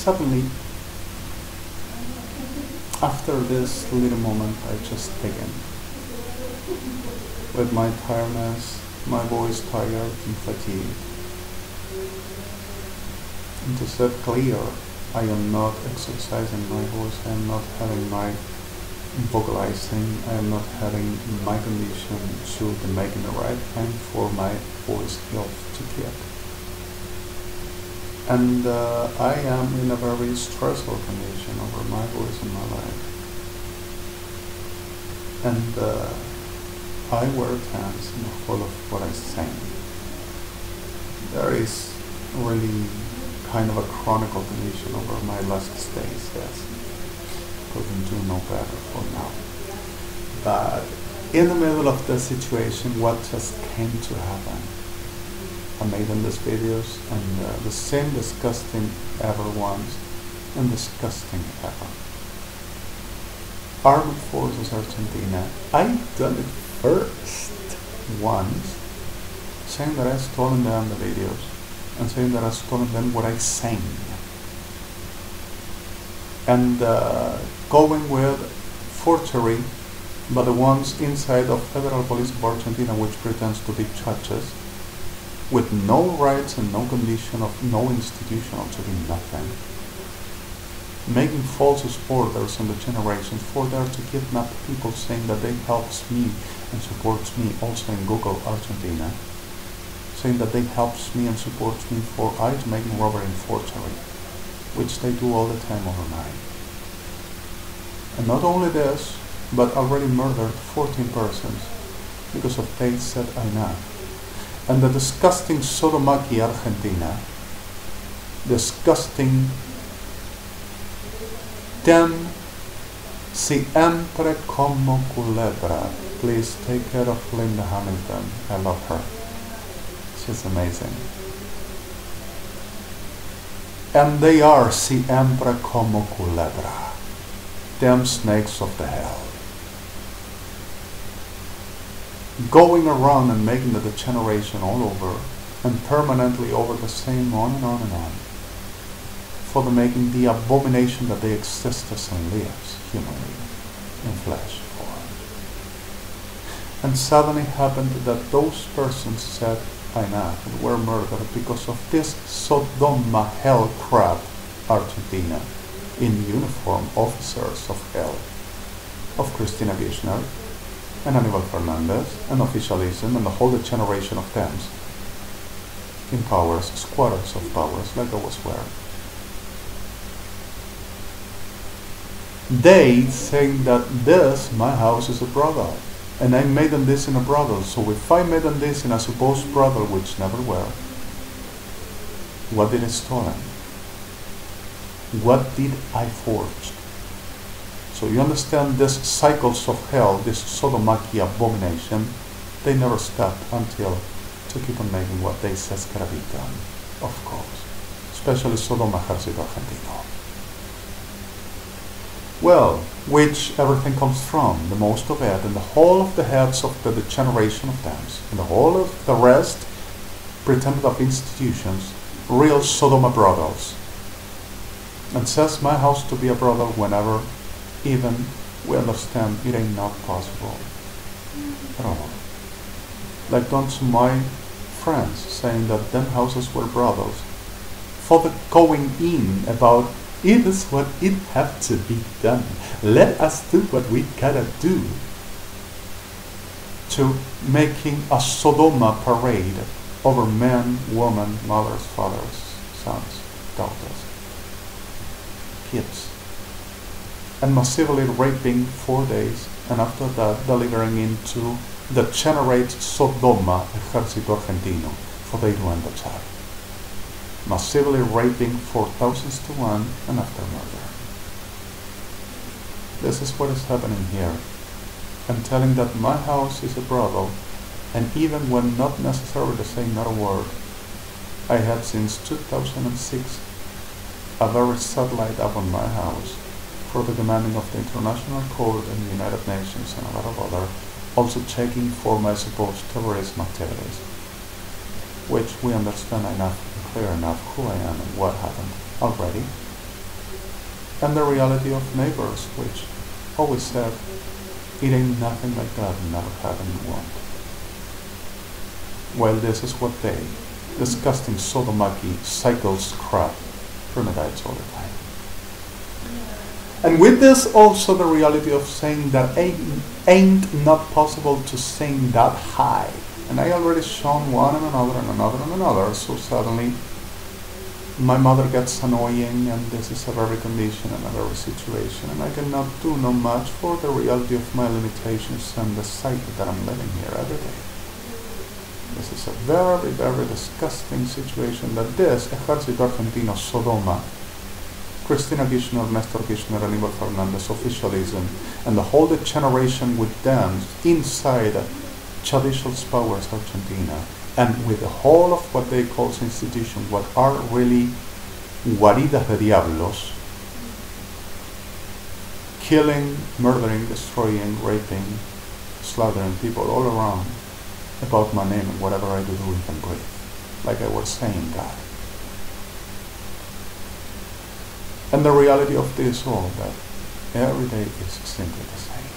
suddenly, after this little moment, I just begin. With my tiredness, my voice tired and fatigued. And to set clear, I am not exercising my voice, I am not having my vocalizing, I am not having my condition to be making the right time for my voice health to keep. And I am in a very stressful condition over my voice in my life. And I wear tense in the whole of what I sing. There is really kind of a chronicle condition over my last days, yes. Couldn't do no better for now. But in the middle of the situation, what just came to happen? I made in these videos, and the same disgusting ever ones, and disgusting ever. Armed Forces Argentina. I done it first once, saying that I stolen them the videos, and saying that I stolen them what I sang. And going with forgery by the ones inside of Federal Police of Argentina, which pretends to be judges, with no rights and no condition of no institutional to be nothing, making false orders on the generations for there to kidnap people, saying that they helps me and supports me also in Google Argentina, saying that they helps me and supports me for I to making robbery and forgery, which they do all the time overnight. And not only this, but already murdered 14 persons because of they said enough. And the disgusting Sodomaki Argentina, disgusting ten siempre como culebra. Please take care of Linda Hamilton. I love her. She's amazing. And they are siempre como culebra. Them snakes of the hell. Going around and making the degeneration all over and permanently over the same on and on and on for the making the abomination that they exist as and lives humanly in flesh form. And suddenly happened that those persons said enough and were murdered because of this Sodoma hell crap Argentina in uniform officers of hell, of Cristina Kirchner and Aníbal Fernández, and officialism, and the whole generation of them in powers, squatters of powers, like I was wearing. They saying that this, my house, is a brothel, and I made them this in a brothel, so if I made them this in a supposed brothel, which never were, what did I stolen? What did I forge? So you understand these cycles of hell, this Sodomaki abomination, they never stopped until to keep on making what they says gotta be done, of course. Especially Sodoma Ejército Argentino. Well, which everything comes from, the most of it, and the whole of the heads of the degeneration of them, and the whole of the rest, pretended of institutions, real Sodoma brothels. And says my house to be a brothel whenever even we understand it ain't not possible at all. Like those my friends saying that them houses were brothels for the going in about it is what it have to be done. Let us do what we gotta do. To making a Sodoma parade over men, women, mothers, fathers, sons, daughters, kids, and massively raping 4 days, and after that delivering into the generate Sodoma Ejército Argentino for they to end the job. Massively raping for thousands to one, and after murder. This is what is happening here. I'm telling that my house is a brothel, and even when not necessary to say not a word, I had since 2006 a very satellite up on my house for the demanding of the International Court and the United Nations and a lot of other, also checking for my supposed terrorism activities, which we understand enough, clear enough who I am and what happened already, and the reality of neighbors, which always said, it ain't nothing like that, never happened and won't. While this is what they, disgusting sodomaki, cycles crap, premeditates all the time. And with this also the reality of saying that ain't not possible to sing that high. And I already shown one and another and another and another, so suddenly my mother gets annoying, and this is a very condition and a very situation, and I cannot do no much for the reality of my limitations and the psyche that I'm living here every day. This is a very, very disgusting situation that this Ejército Argentino, Sodoma, Cristina Kirchner, Nestor Kirchner, Aníbal Fernández, officialism, and the whole generation with them inside judicial powers Argentina, and with the whole of what they call institutions, what are really guaridas de diablos, killing, murdering, destroying, raping, slaughtering people all around about my name and whatever I do we can breathe. Like I was saying, God. And the reality of this all, that every day is simply the same.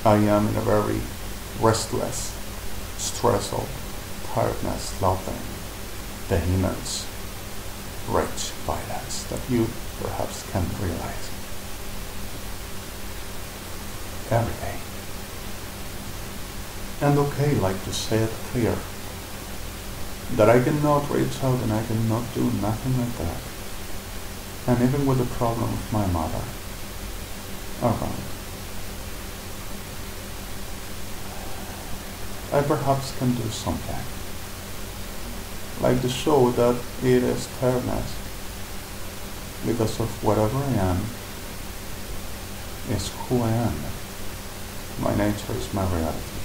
I am in a very restless, stressful, tiredness, loathing, vehemence, rage, violence that you perhaps can't realize. Every day. And okay, like to say it clear, that I cannot reach out and I cannot do nothing like that. And even with the problem of my mother around, I perhaps can do something, like to show that it is fairness, because of whatever I am is who I am. My nature is my reality.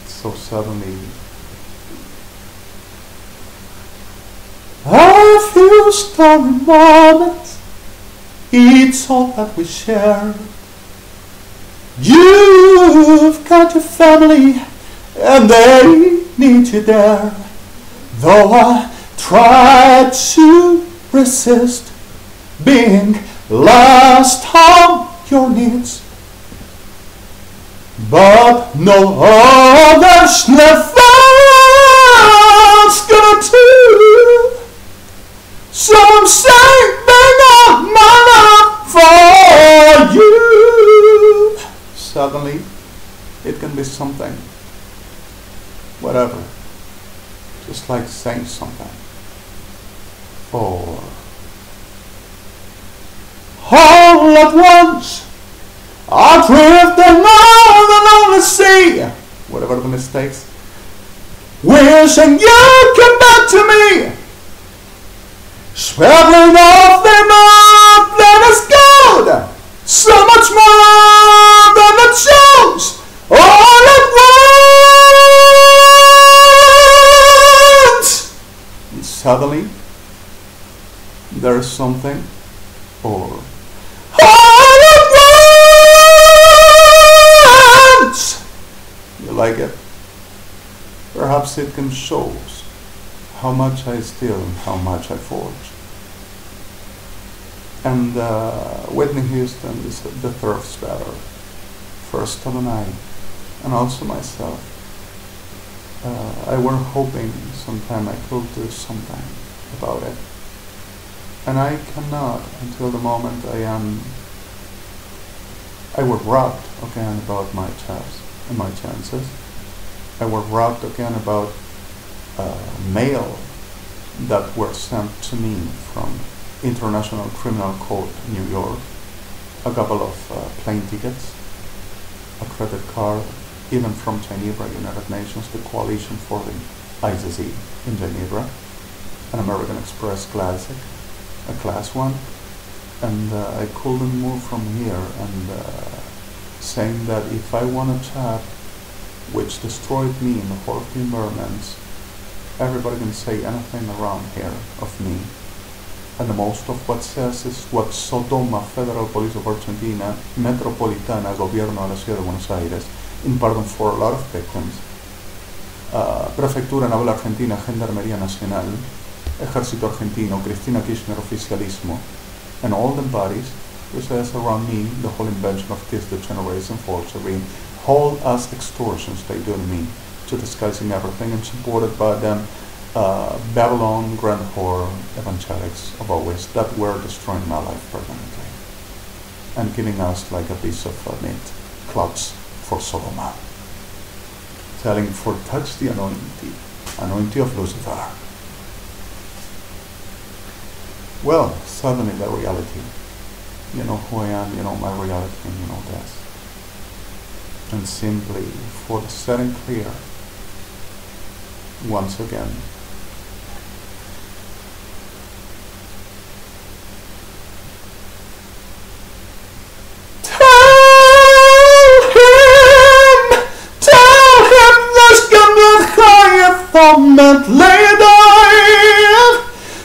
So suddenly, a few stormy moments, it's all that we share. You've got your family, and they need you there. Though I try to resist being last on your needs, but no other's left gonna do. So I'm saving up my love for you. Suddenly, it can be something, whatever, just like saying something. For all at once, I drifted on the lonely sea, whatever the mistakes, wishing you'd come back to me, swaggering off them up that is gold, so much more than the chose, all at once. And suddenly, there's something, or all at once. You like it? Perhaps it can show how much I steal and how much I forge. And Whitney Houston is the thirst better, first of the night, and also myself. I were hoping sometime I could do something about it. And I cannot until the moment I were robbed again about my chance and my chances. I were robbed again about mail that were sent to me from International Criminal Court in New York, a couple of plane tickets, a credit card, even from Geneva, United Nations, the Coalition for the ICC in Geneva, an American Express Classic, a class one, and I couldn't move from here, and saying that if I want a chat, which destroyed me in the whole of the environments, everybody can say anything around here of me, and the most of what says is what Sodoma, Federal Police of Argentina, Metropolitana, Gobierno de la Ciudad de Buenos Aires, in pardon for a lot of victims, Prefectura Naval Argentina, Gendarmería Nacional, Ejército Argentino, Cristina Kirchner Oficialismo, and all the bodies which is around me, the whole invention of this degeneration, forgery, whole as extortions they do to me, to disguising everything, and supported by them Babylon, Grand Whore, evangelics of always, that were destroying my life permanently and giving us like a piece of meat, clots for Sodoma, telling, for touch the anointing of Lucifer. Well, suddenly the reality, you know who I am, you know my reality, and you know this. And simply for the setting clear, once again, met leden,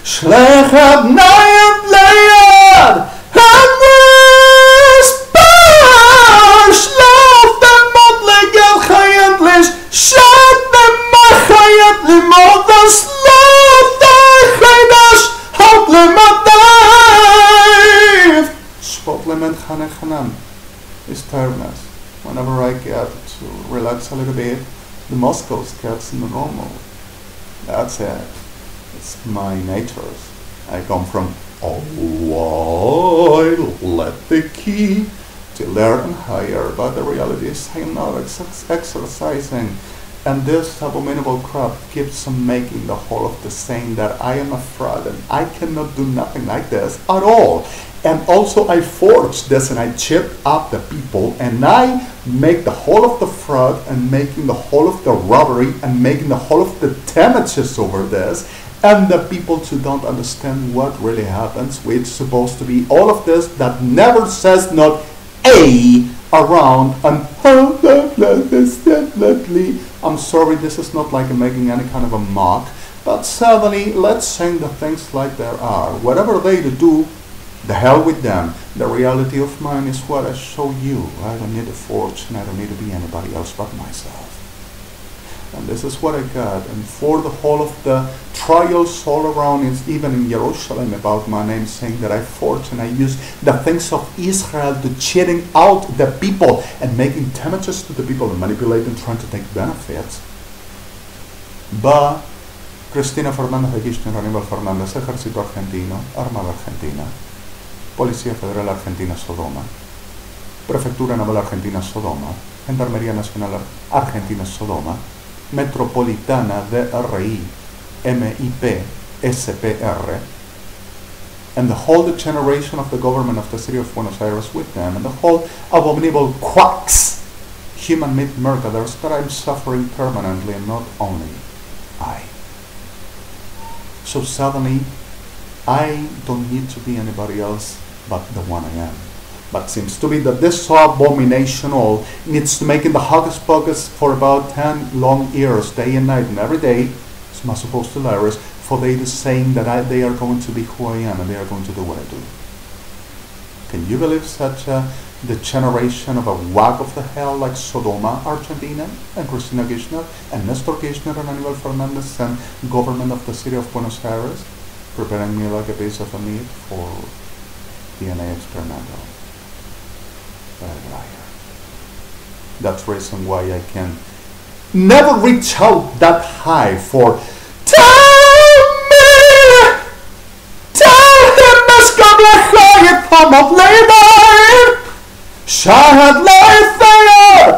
slecht het nijend leed, en spaars, loof de modlige geëntlis, zet de maggeëntli modus, loof de gedas, houd limit dive. Spotlement Hanechanan is tiredness. Whenever I get to relax a little bit, the Moscows gets in the normal. That's it. It's my nature. I come from let the key to learn higher, but the reality is I am not exercising. And this abominable crap keeps on making the whole of the saying that I am a fraud and I cannot do nothing like this at all. And also I forge this and I chip up the people and I make the whole of the fraud and making the whole of the robbery and making the whole of the damages over this. And the people too don't understand what really happens, which is supposed to be all of this that never says not a around and definitely. I'm sorry, this is not like making any kind of a mock, but suddenly let's say the things like there are. Whatever they do, the hell with them. The reality of mine is what I show you. I don't need a forge and I don't need to be anybody else but myself. And this is what I got. And for the whole of the trials all around, it's even in Jerusalem about my name, saying that I forge and I use the things of Israel to cheating out the people and making damages to the people and manipulating, trying to take benefits. But Cristina Fernández de Kirchner, Aníbal Fernández, Ejército Argentino, Armada Argentina, Policía Federal Argentina Sodoma, Prefectura Naval Argentina Sodoma, Gendarmería Nacional Argentina Sodoma, Metropolitana DRI, MIP, SPR, and the whole degeneration of the government of the city of Buenos Aires with them, and the whole abominable quacks, human-made murderers that I'm suffering permanently, and not only I. So suddenly, I don't need to be anybody else but the one I am. But seems to be that this abomination all needs to make in the hocus pocus for about 10 long years, day and night, and every day, it's not supposed to lie, for they are saying that they are going to be who I am and they are going to do what I do. Can you believe such a degeneration of a wag of the hell like Sodoma, Argentina, and Cristina Kirchner, and Nestor Kirchner, and Aníbal Fernández, and government of the city of Buenos Aires, preparing me like a piece of a meat for DNA experimental? That's the reason why I can never reach out that high for tell him Mescabla palm of labor Shahad life there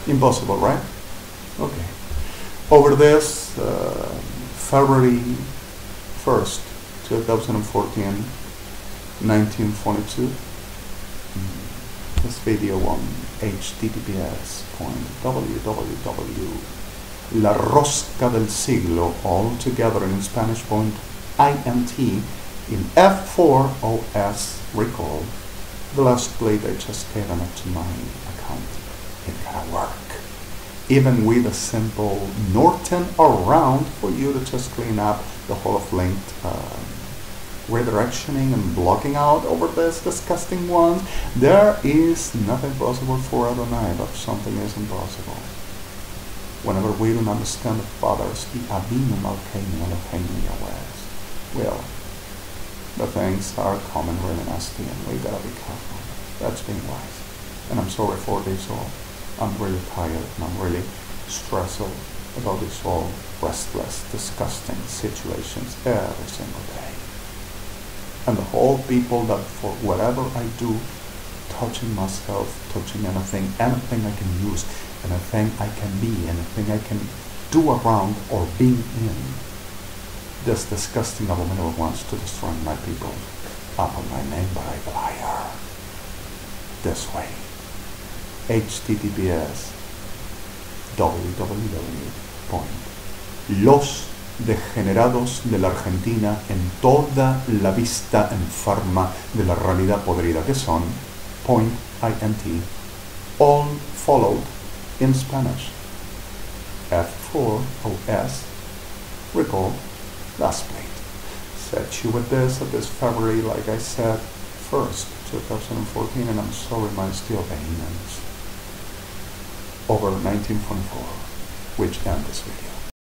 impossible, right? Okay. Over this February 1st 2014, 1942. This video on https://La Rosca del Siglo, all together in Spanish .int in F4OS recall. The last blade I just gave it to my account. It gonna work. Even with a simple Norton around for you to just clean up the whole of linked redirectioning and blocking out over this disgusting one. There is nothing possible for Adonai, but something is impossible. whenever we don't understand the fathers, the Abinu Malkeinu Eloheinu Yahweh, well, the things are coming really nasty and we gotta be careful. That's being wise. And I'm sorry for this all. I'm really tired and I'm really stressed about this all restless, disgusting situations every single day. And the whole people that for whatever I do, touching myself, touching anything I can use, anything I can be, anything I can do around or being in, this disgusting abominable wants to destroy my people. Upon my name by liar. This way. HTTPS www.losdegenerados de la Argentina en toda la vista enferma de la realidad podrida que son .int, all followed in Spanish. F4OS, recall, last plate. Set you with this at this February, like I said, 1st, 2014, and I'm sorry my steel payments over 1924, which end this video.